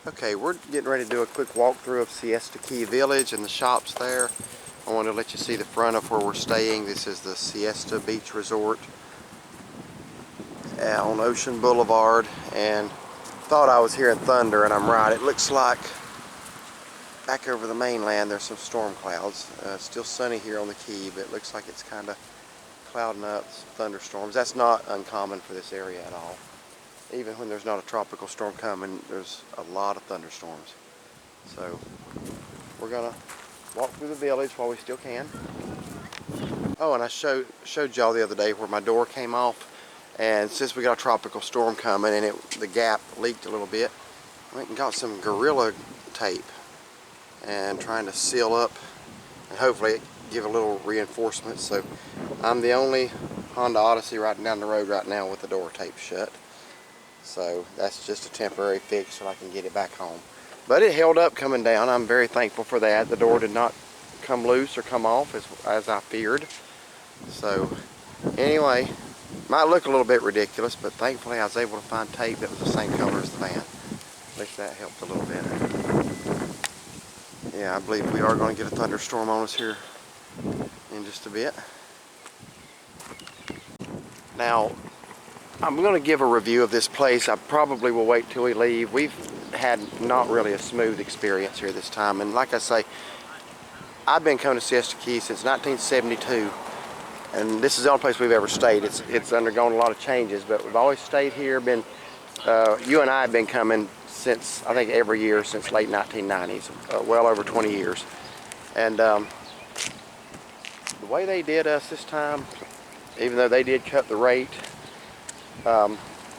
Okay, we're getting ready to do a quick walkthrough of Siesta Key Village and the shops there. I wanted to let you see the front of where we're staying. This is the Siesta Beach Resort on Ocean Boulevard, and thought I was hearing thunder, and I'm right. It looks like back over the mainland there's some storm clouds. It's still sunny here on the Key, but it looks like it's kind of clouding up, thunderstorms. That's not uncommon for this area at all. Even when there's not a tropical storm coming, there's a lot of thunderstorms. So we're gonna walk through the village while we still can. Oh, and I showed y'all the other day where my door came off, and since we got a tropical storm coming and the gap leaked a little bit, I went and got some Gorilla tape and trying to seal up and hopefully give a little reinforcement. So I'm the only Honda Odyssey riding down the road right now with the door taped shut. So that's just a temporary fix so I can get it back home. But it held up coming down. I'm very thankful for that. The door did not come loose or come off as I feared. So anyway, might look a little bit ridiculous, but thankfully I was able to find tape that was the same color as the van. At least that helped a little bit. Yeah, I believe we are going to get a thunderstorm on us here in just a bit. Now, I'm going to give a review of this place. I probably will wait till we leave. We've had not really a smooth experience here this time. And like I say, I've been coming to Siesta Key since 1972. And this is the only place we've ever stayed. It's undergone a lot of changes, but we've always stayed here. You and I have been coming since, I think, every year since late 1990s, well over 20 years. And the way they did us this time, even though they did cut the rate, I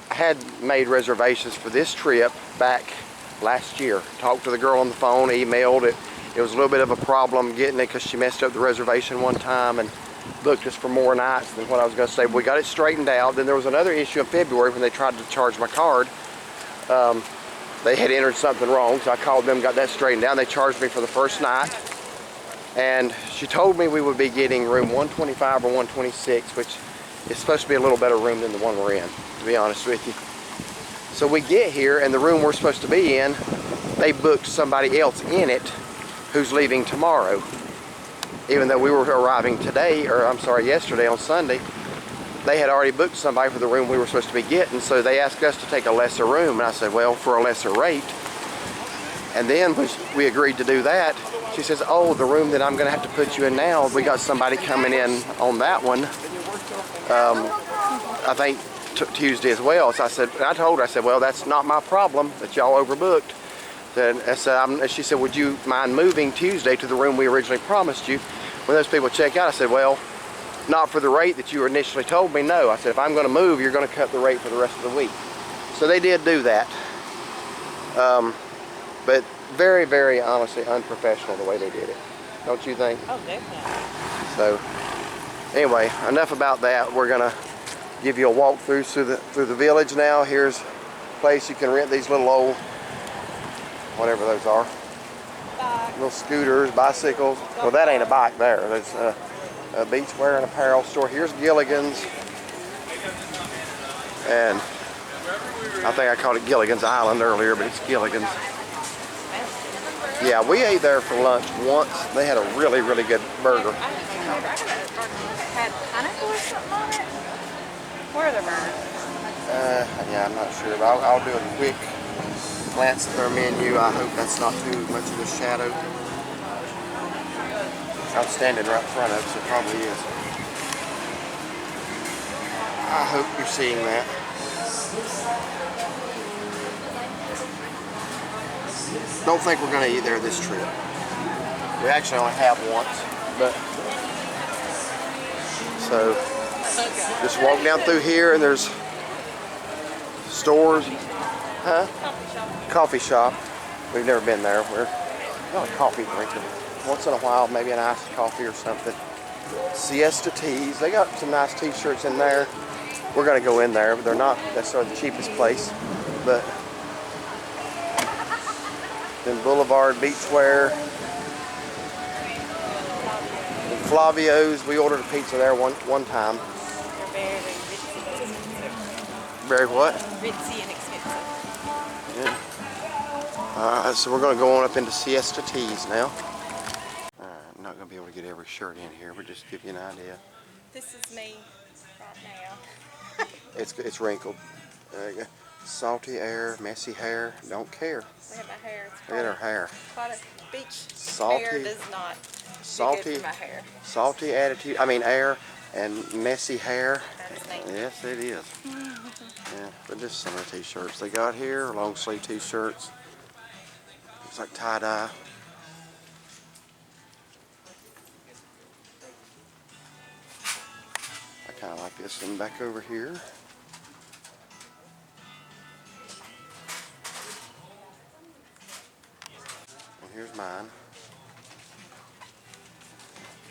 had made reservations for this trip back last year. Talked to the girl on the phone, emailed it. It was a little bit of a problem getting it because she messed up the reservation one time and booked us for more nights than what I was going to say. We got it straightened out. Then there was another issue in February when they tried to charge my card. They had entered something wrong, so I called them, got that straightened out. They charged me for the first night. And she told me we would be getting room 125 or 126, which is supposed to be a little better room than the one we're in, to be honest with you. So we get here, and the room we're supposed to be in, they booked somebody else in it who's leaving tomorrow. Even though we were arriving today, or I'm sorry, yesterday on Sunday, they had already booked somebody for the room we were supposed to be getting, so they asked us to take a lesser room, and I said, well, for a lesser rate. And then when we agreed to do that, she says, oh, the room that I'm going to have to put you in now, we got somebody coming in on that one, I think Tuesday as well. So I told her, I said, well, that's not my problem that y'all overbooked. And she said, would you mind moving Tuesday to the room we originally promised you? When those people check out, I said, well, not for the rate that you initially told me, no. I said, if I'm going to move, you're going to cut the rate for the rest of the week. So they did do that. But very, very honestly unprofessional the way they did it. Don't you think? Oh, definitely. So anyway, enough about that. We're going to give you a walkthrough through the village now. Here's a place you can rent these little old, whatever those are, little scooters, bicycles. Well, that ain't a bike there. There's a beachwear and apparel store. Here's Gilligan's, and I think I called it Gilligan's Island earlier, but it's Gilligan's. Yeah, we ate there for lunch once. They had a really, really good burger. Had pineapple or something on it? Where are the burgers? Yeah, I'm not sure, but I'll do a quick glance at their menu. I hope that's not too much of a shadow. I'm standing right in front of it, so it probably is. I hope you're seeing that. Don't think we're going to eat there this trip. We actually only have once, but so just walk down through here and there's stores. Huh? Coffee shop. We've never been there. We're not a coffee drinker. Once in a while, maybe an iced coffee or something. Siesta teas. They got some nice t-shirts in there. We're going to go in there, but they're not necessarily the cheapest place. But then Boulevard Beachwear. And Flavio's. We ordered a pizza there one time. They're very, Very what? ritzy and expensive. Yeah. Alright, so we're going to go on up into Siesta Teas now. I'm not going to be able to get every shirt in here, but just to give you an idea. This is me right now. It's wrinkled. Salty air, messy hair, don't care. Look at my hair. It's Look at her hair. quite a beach Salty, hair does not salty, do good for my hair. salty attitude. I mean air and messy hair. That's me. Yes, it is. Yeah, but just summer t-shirts they got here, long sleeve t-shirts. Looks like tie-dye. I kind of like this one back over here. And here's mine.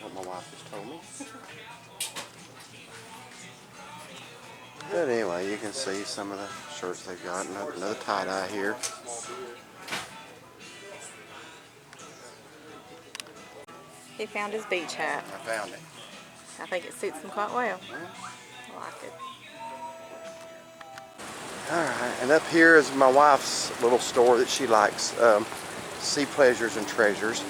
What my wife just told me. But anyway, you can see some of the shirts they've got. Another tie-dye here. He found his beach hat. I found it. I think it suits him quite well. I like it. Alright, and up here is my wife's little store that she likes. Sea Pleasures and Treasures.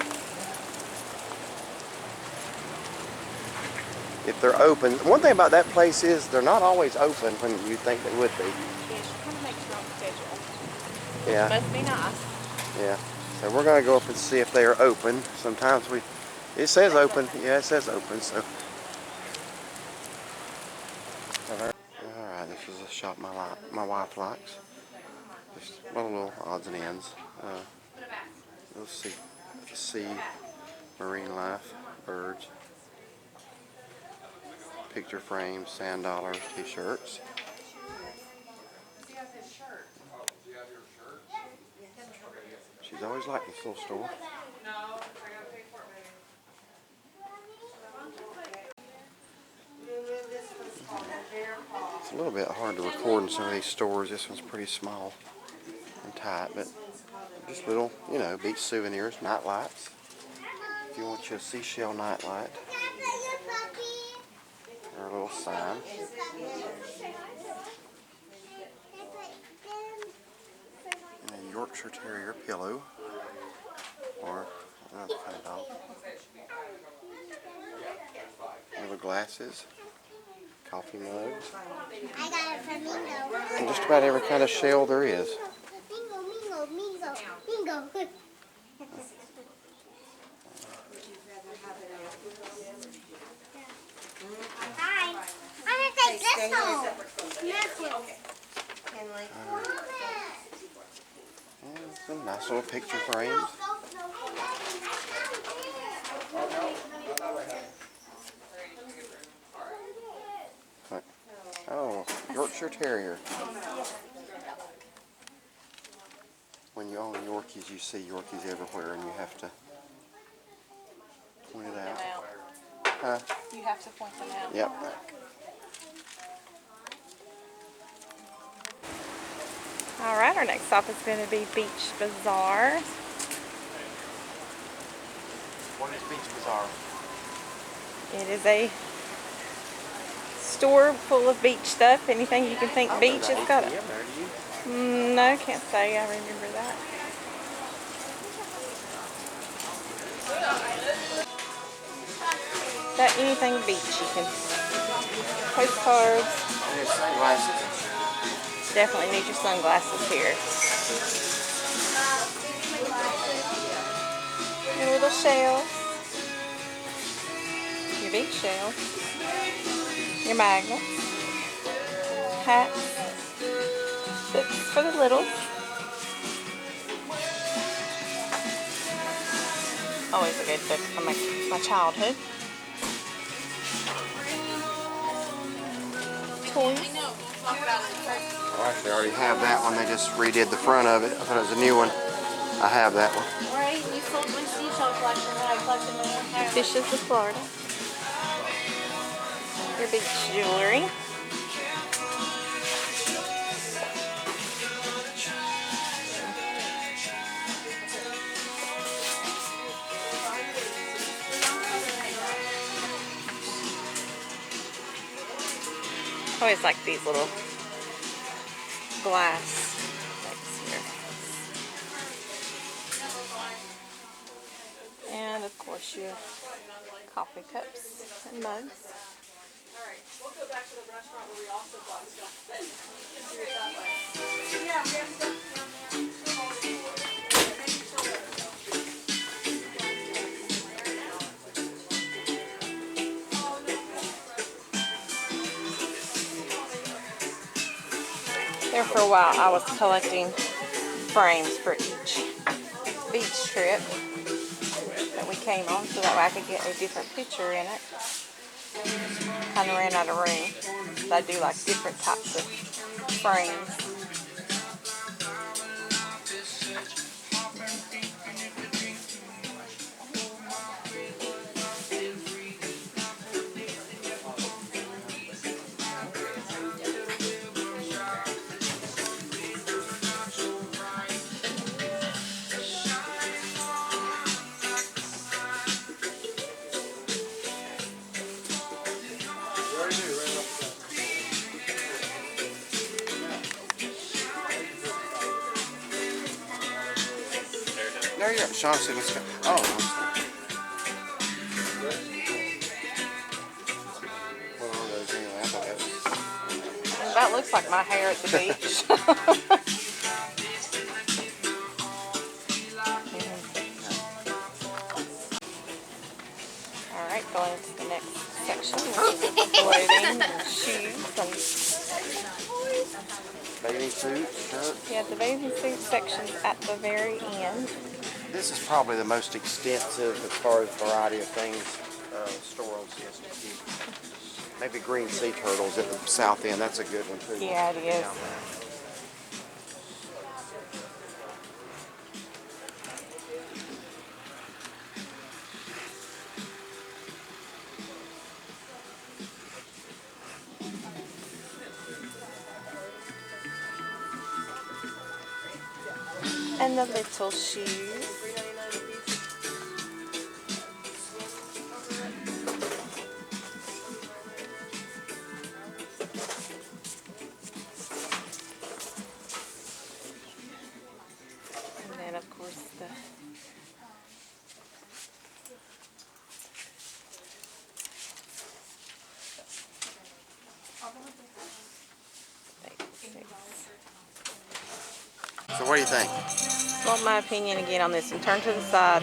If they're open, one thing about that place is they're not always open when you think they would be. Yeah, she kind of makes her own schedule. Yeah. Must be nice. Yeah. So we're going to go up and see if they are open. Sometimes it says open. Yeah, it says open. So. Alright, this is a shop my wife likes. Just little odds and ends. We'll see marine life, birds, picture frames, sand dollars, t-shirts. She's always liked this little store. It's a little bit hard to record in some of these stores. This one's pretty small and tight, but just little, beach souvenirs, night lights. If you want your seashell night light, or a little sign. And a Yorkshire Terrier pillow, or another kind of dog. Little glasses, coffee mugs, I got it from Mingo. and just about every kind of shell there is. Mingo. Hi. I'm going to take this home. Necklace. And some nice little picture frames. Oh, Yorkshire Terrier. When you own Yorkies, you see Yorkies everywhere, and you have to point it out. Huh? You have to point them out. Yep. Alright, our next stop is going to be Beach Bazaar. What is Beach Bazaar? It is a store full of beach stuff. Anything you can think beach, it's got it. No, can't say I remember that. But anything beach you can. Postcards. There's sunglasses. Definitely need your sunglasses here. Your little shells. Your beach shells. Your magnets. Hats. Books for the littles. Always a good book from my childhood. Toys. Oh, actually, I already have that one. They just redid the front of it. I thought it was a new one. I have that one. Right, you sold my seashell collection that I collected my entire life. Fishes of Florida. Your beach jewelry. I always like these little glass things here. get you coffee cups and mugs. There for a while I was collecting frames for each beach trip that we came on so that way I could get a different picture in it. Kind of ran out of room. So I do like different types of frames. There you go. Sean said let's go. Oh. What are those anyway? I thought that was... That looks like my hair at the beach. Alright, going to the next section, which is clothing and shoes and Bathing suits, shirts. yeah, the bathing suit section's at the very end. This is probably the most extensive as far as variety of things store on Siesta Key. Maybe green sea turtles at the south end. That's a good one too. Yeah, it is. And the little shoes. And then of course the So what do you think? want my opinion again on this and turn to the side.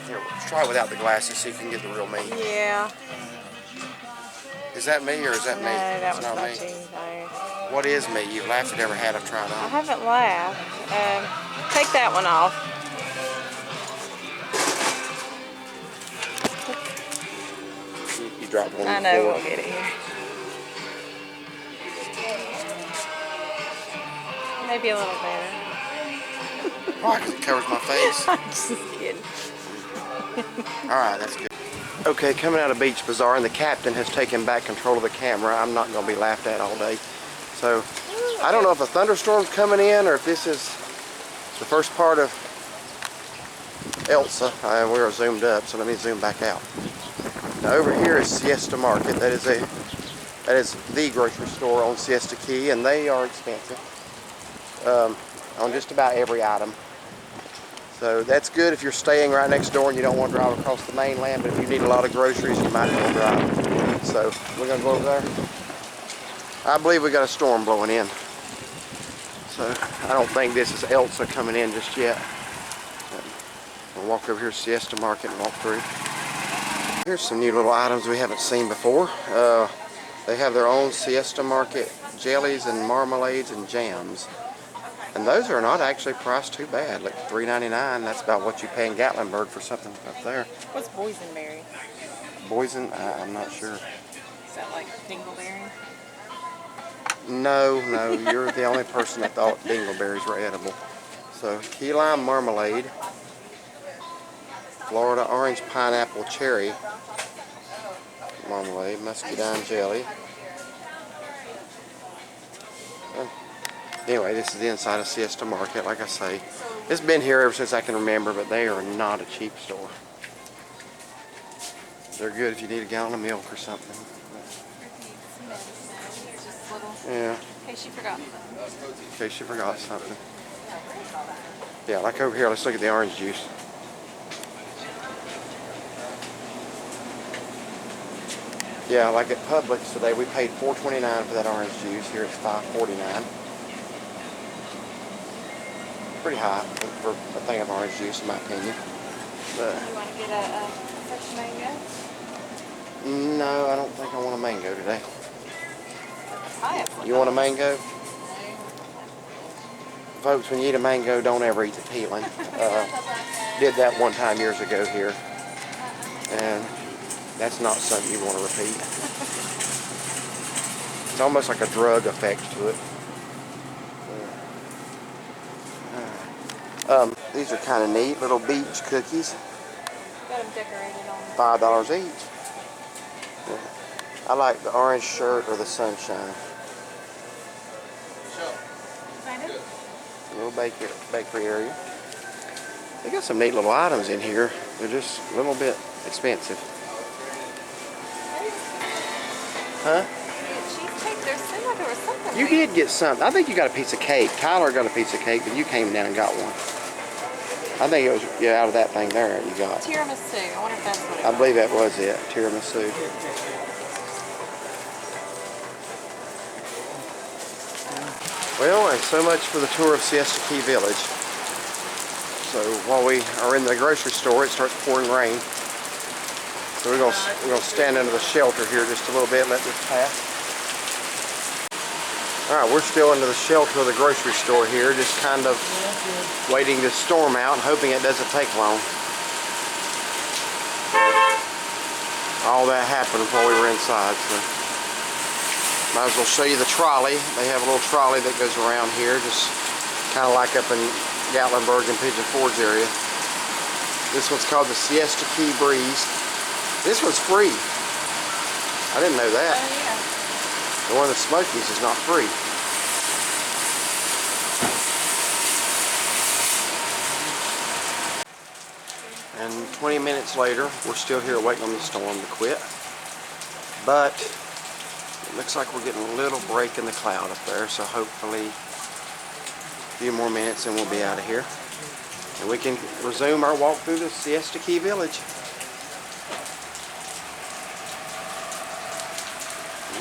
Here, let's try it without the glasses, see if you can get the real me. Yeah. Is that me or is that No, me? that It's was not not me. you. No. What is me? You've laughed at every hat I've tried I on. haven't laughed. Take that one off. You dropped one I on the know, floor. we'll get it here. Maybe a little better. Why? Because it covers my face. I'm just kidding. Alright, that's good. Okay, coming out of Beach Bazaar, and the captain has taken back control of the camera. I'm not going to be laughed at all day. So, I don't know if a thunderstorm's coming in or if this is the first part of Elsa. We are zoomed up, so let me zoom back out. Now over here is Siesta Market. That is the grocery store on Siesta Key, and they are expensive on just about every item. So that's good if you're staying right next door and you don't want to drive across the mainland, but if you need a lot of groceries, you might as well drive. So we're going to go over there. I believe we got a storm blowing in. So I don't think this is Elsa coming in just yet. We'll walk over here to Siesta Market and walk through. Here's some new little items we haven't seen before. They have their own Siesta Market jellies and marmalades and jams. And those are not actually priced too bad, like $3.99. That's about what you pay in Gatlinburg for something up there. What's boysenberry? I'm not sure. Is that like dingleberry? No, you're the only person that thought dingleberries were edible. So, key lime marmalade, Florida orange pineapple cherry marmalade, muscadine jelly. Anyway, this is the inside of Siesta Market, like I say. It's been here ever since I can remember, but they are not a cheap store. They're good if you need a gallon of milk or something. Yeah. In case you forgot something. In case you forgot something. Yeah, like over here, let's look at the orange juice. Yeah, like at Publix today, we paid $4.29 for that orange juice. Here it's $5.49. Pretty high for a thing of orange juice, in my opinion. But You want to get a fresh mango? no, I don't think I want a mango today. I have one. You want a mango? Folks, when you eat a mango, don't ever eat the peeling. Did that one time years ago here, and that's not something you want to repeat. It's almost like a drug effect to it. These are kind of neat, little beach cookies. Got them decorated on. $5 each. Yeah. I like the orange shirt or the sunshine. Little bakery area. They got some neat little items in here. They're just a little bit expensive. Huh? Cheesecake. There seemed like there was something. You did get something. I think you got a piece of cake. Tyler got a piece of cake, but you came down and got one. I think it was, yeah, out of that thing there you got. Tiramisu. I wonder if that's what it I was. believe that was it. Tiramisu. Well, and so much for the tour of Siesta Key Village. So while we are in the grocery store, it starts pouring rain. So we're gonna stand under the shelter here just a little bit, let this pass. All right, we're still under the shelter of the grocery store here, just kind of waiting this storm out and hoping it doesn't take long. All that happened while we were inside, so might as well show you the trolley. They have a little trolley that goes around here, just kind of like up in Gatlinburg and Pigeon Forge area. This one's called the Siesta Key Breeze. This one's free. I didn't know that. Oh, yeah. The one in the Smokies is not free. And 20 minutes later, we're still here waiting on the storm to quit. But it looks like we're getting a little break in the cloud up there, so hopefully a few more minutes and we'll be out of here. And we can resume our walk through the Siesta Key Village.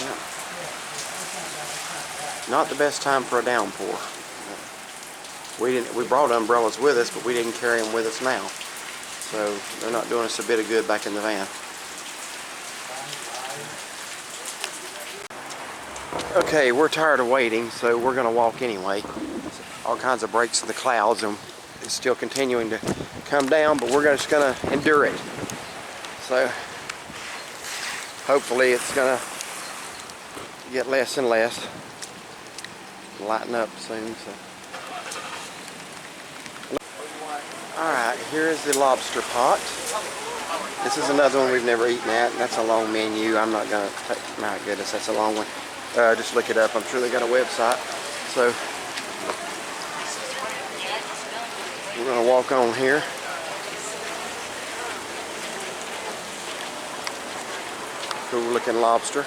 Yeah. Not the best time for a downpour. We brought umbrellas with us, but we didn't carry them with us now. So they're not doing us a bit of good back in the van. Okay, we're tired of waiting, so we're going to walk anyway. All kinds of breaks in the clouds, and it's still continuing to come down, but we're just going to endure it. So hopefully it's going to get less and less. Lighten up soon. So. Alright, here is the lobster pot. This is another one we've never eaten at, and that's a long menu. I'm not going to take, my goodness, that's a long one. Just look it up. I'm sure they got a website. So we're going to walk on here. Cool looking lobster.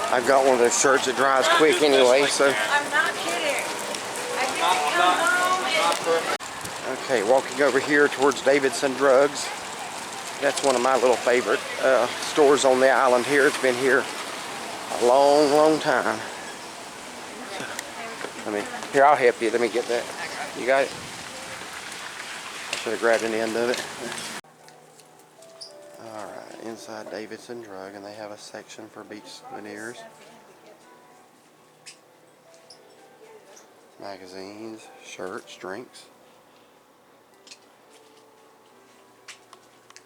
I've got one of those shirts that dries quick anyway, so. I'm not kidding. Okay, walking over here towards Davidson Drugs. That's one of my little favorite stores on the island here. It's been here a long, long time. Here, I'll help you. Let me get that. You got it? I should have grabbed an end of it. Alright, inside Davidson Drug, and they have a section for beach souvenirs. Magazines, shirts, drinks.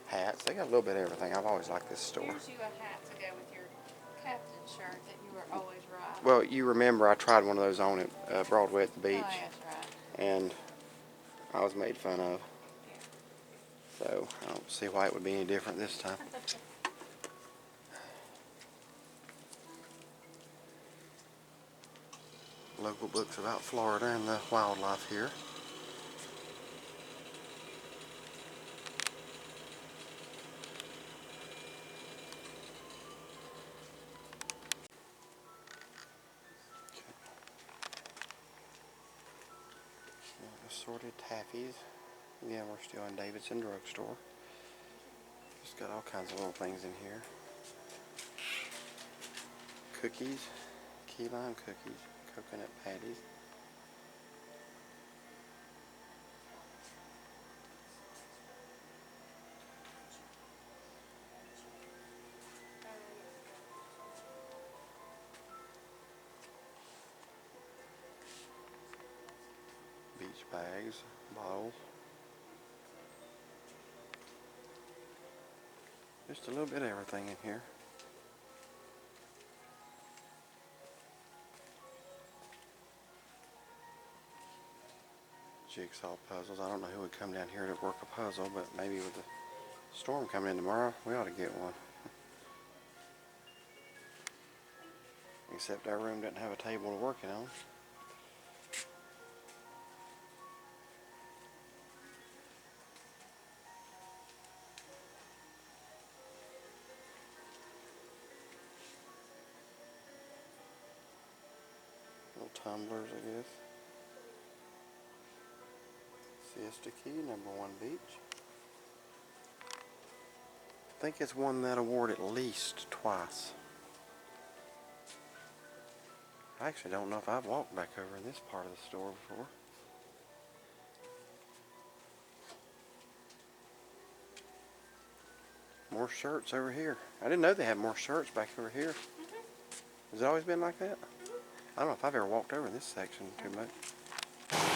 Hats. They got a little bit of everything. I've always liked this store. Here's you a hat to go with your captain shirt that you were always riding. Well, you remember I tried one of those on at Broadway at the beach. Oh, that's right. And I was made fun of. So I don't see why it would be any different this time. Local books about Florida and the wildlife here. assorted taffies. Yeah, we're still in Davidson drugstore. Just got all kinds of little things in here. Cookies, key lime cookies, coconut patties. Beach bags, bottles. Just a little bit of everything in here. Jigsaw puzzles. I don't know who would come down here to work a puzzle, but maybe with the storm coming in tomorrow, we ought to get one. Except our room doesn't have a table to work it on. Little tumblers, I guess. Siesta Key, #1 beach. I think it's won that award at least twice. I actually don't know if I've walked back over in this part of the store before. More shirts over here. I didn't know they had more shirts back over here. Has it always been like that? I don't know if I've ever walked over this section too much.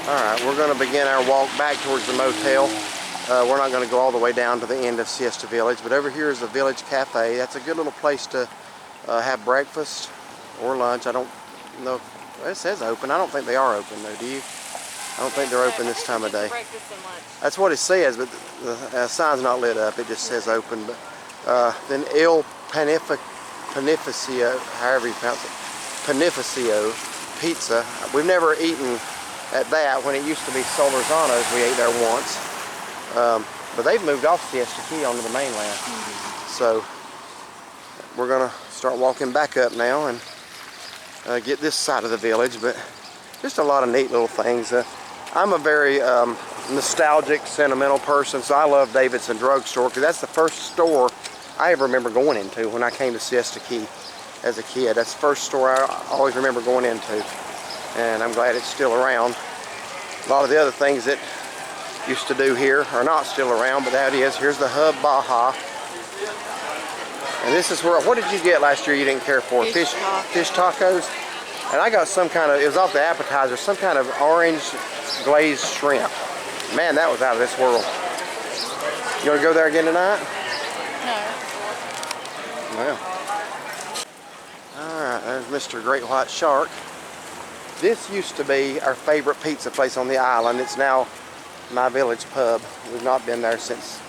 Alright, we're going to begin our walk back towards the motel. We're not going to go all the way down to the end of Siesta Village, but over here is the Village Cafe. That's a good little place to have breakfast or lunch. I don't know. Well, it says open. I don't think they are open though, do you? I don't think they're open this time of day. Breakfast and lunch. That's what it says, but the sign's not lit up. It just says open. But then Il Panificio, however you pronounce it, Panificio Pizza. We've never eaten at that. When it used to be Solorzano's, we ate there once. But they've moved off Siesta Key onto the mainland. So we're gonna start walking back up now and get this side of the village. But just a lot of neat little things. I'm a very nostalgic, sentimental person, so I love Davidson Drugstore because that's the first store I ever remember going into when I came to Siesta Key as a kid. That's the first store I always remember going into, and I'm glad it's still around. A lot of the other things that used to do here are not still around, but that is. Here's the Hub Baja. And this is where, what did you get last year you didn't care for? Fish tacos. And I got some kind of, it was off the appetizer, some kind of orange glazed shrimp. Man, that was out of this world. You want to go there again tonight? No. Well. Alright, there's Mr. Great White Shark. This used to be our favorite pizza place on the island. It's now My Village Pub. We've not been there since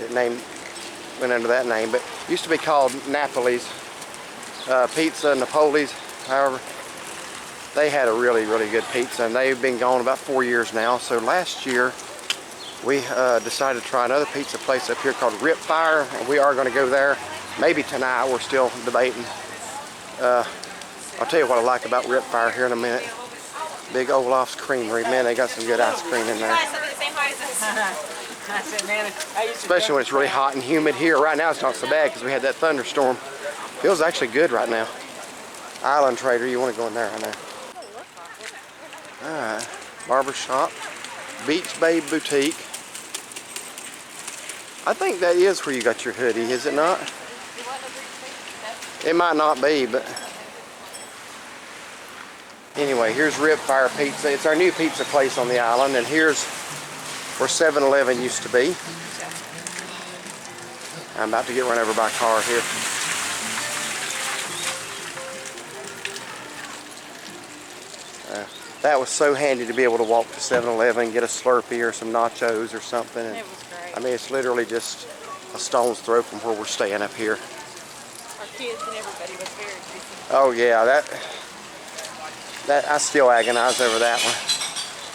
it went under that name, but it used to be called Napoli's Pizza, Napoli's, however. They had a really, really good pizza, and they've been gone about 4 years now. So last year, we decided to try another pizza place up here called Rip Fire, and we are going to go there. Maybe tonight. We're still debating. I'll tell you what I like about Rip Fire here in a minute. Big Olaf's Creamery. Man, they got some good ice cream in there. Especially when it's really hot and humid here. Right now it's not so bad because we had that thunderstorm. Feels actually good right now. Island Trader, you want to go in there, I know. Alright, barbershop, Beach Babe Boutique. I think that is where you got your hoodie, is it not? It might not be, but anyway, here's Rip Fire Pizza. It's our new pizza place on the island, and here's where 7-Eleven used to be. I'm about to get run over by a car here. That was so handy to be able to walk to 7-Eleven and get a Slurpee or some nachos or something. And, it was great. I mean, it's literally just a stone's throw from where we're staying up here. Our kids and everybody was very busy. Oh yeah, that I still agonize over that one.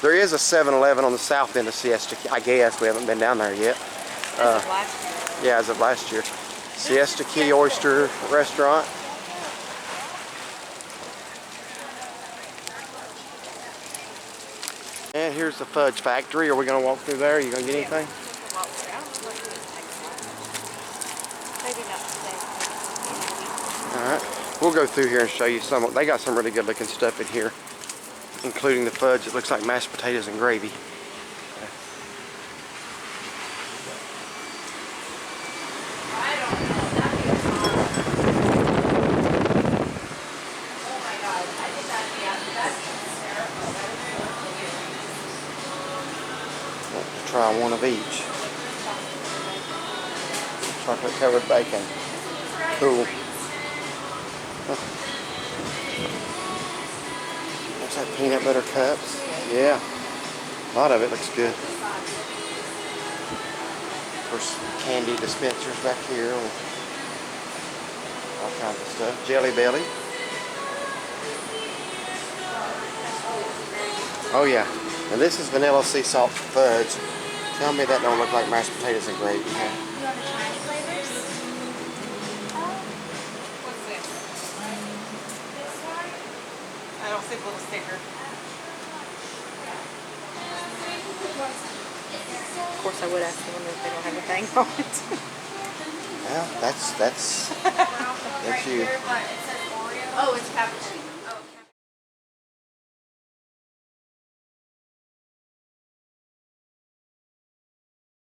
There is a 7-Eleven on the south end of Siesta Key. I guess we haven't been down there yet. As of last year. Yeah, as of last year. Siesta Key Oyster Restaurant. And here's the fudge factory. Are we gonna walk through there? Are you gonna get anything? Maybe not today. Alright. We'll go through here and show you some. They got some really good looking stuff in here, including the fudge. It looks like mashed potatoes and gravy. Try one of each. Chocolate covered bacon. Cool. There's that peanut butter cups. Yeah. A lot of it looks good. Of course, candy dispensers back here with all kinds of stuff. Jelly Belly. Oh yeah. And this is vanilla sea salt fudge. Tell me that don't look like mashed potatoes and gravy. Huh? You want to try flavors? What's this? This one? I don't see the little sticker. Of course, I would ask them if they don't have a thing on it. Well, that's you. Right here, but it says Oreo. Oh, it's cappuccino.